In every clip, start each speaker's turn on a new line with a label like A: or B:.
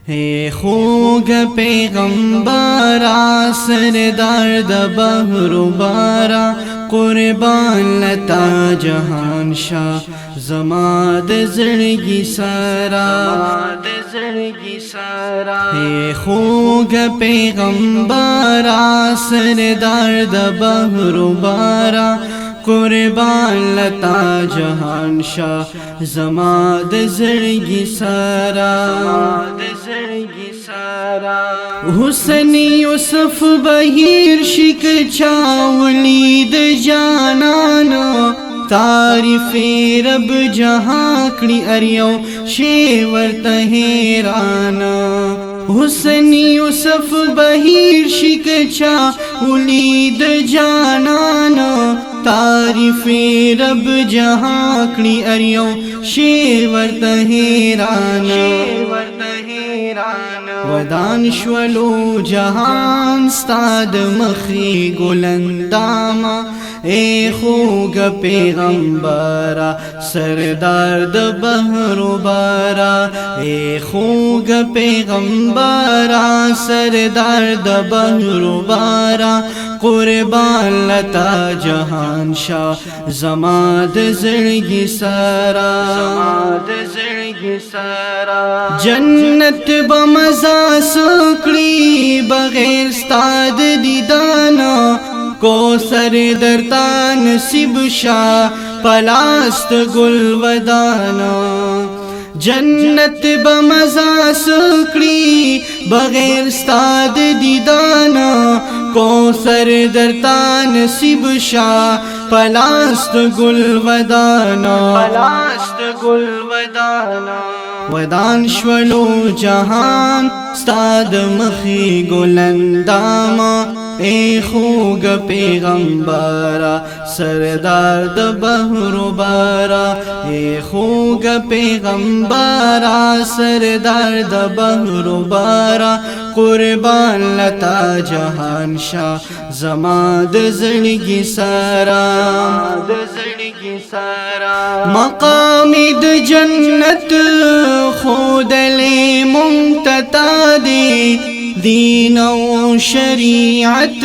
A: اے خوگ پیغمبرا سردار د بحر بارا قربان لتا جهان شاه زما د زړګي سارا اے خوگ پیغمبرا سردار د بحر بارا قربان لتا جهان شاه زما د زړګي سارا حسن یوسف بهیر شک چاولی د جانانو تعریف رب جہاں کړي اریو شی ورته حیران حسن یوسف بهیر شک چاولی د جانانو تعریف رب جہاں کړي اریو شی ورته حیران ودان شولو جهان ستاد مخی گلنداما اے خوگ پیغمبرا سردار د بحر بارا اے خوگ پیغمبرا سردار د بحر بارا قربان لتا جهان شاه زما د زړګي سارا جنت بمزا سکړي بغیر ستاد دیدانا کو سر درتا نصیب شاه پلاست گل ودانا جنت بمزا سکړي بغیر ستاد دیدانا کو سر درتا نصیب شاه پلاست گل ودانا ودان شولو جهان ستاد مخی گلنداما اے خوگ پیغمبرا سردار د بحر بارا اے خوگ پیغمبرا سردار د بحر بارا قربان لتا جهان شاه زما د زړګي سارا مقام د جنت خودلې ممتتا دی دین او شریعت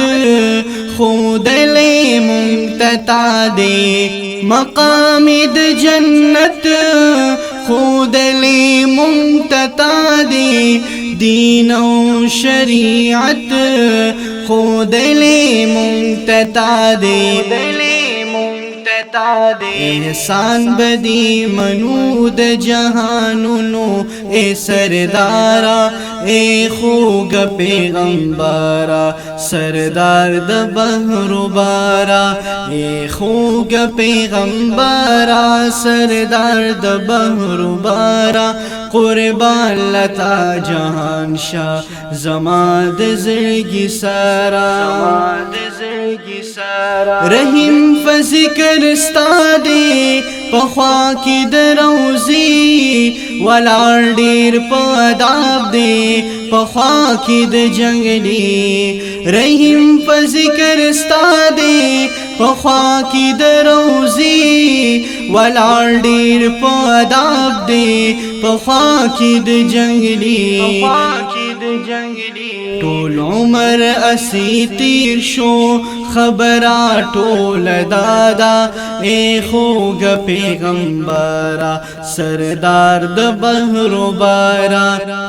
A: خودلې ممتتا دی مقام د جنت خودلې ممتتا دی دین او شریعت خودلې ممتتا دی احسان بدی منو د جهانونو اے سردارا اے خوگ پیغمبرا سردار د بحر بارا اے خوگ پیغمبرا سردار د بحر بارا قربان لتا جهان شاه زما د زړګي سارا رحیم فذکر استادی پخوا کی دروزی ولار ډیر په ادب دی پخوا کی د جنگلی رحیم فذکر استادی پخوا کی دروزی ولار ډیر په ادب دی پخوا کی د جنگلی ټول عمر اسی تیر شو خبرا ټول دادا اے خوگ پیغمبرا سردار د بحر بارا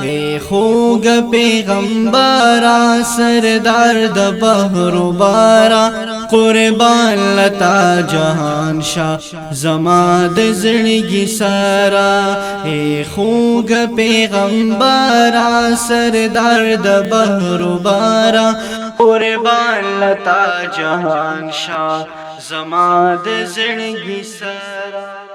A: اے خوگ پیغمبرا سردار د بحر بارا قربان لتا جهان شاه زما د زړګي سارا اے خوگ پیغمبرا سردار د بحر بارا قربان لتا جهان شاه زما د زړګي سارا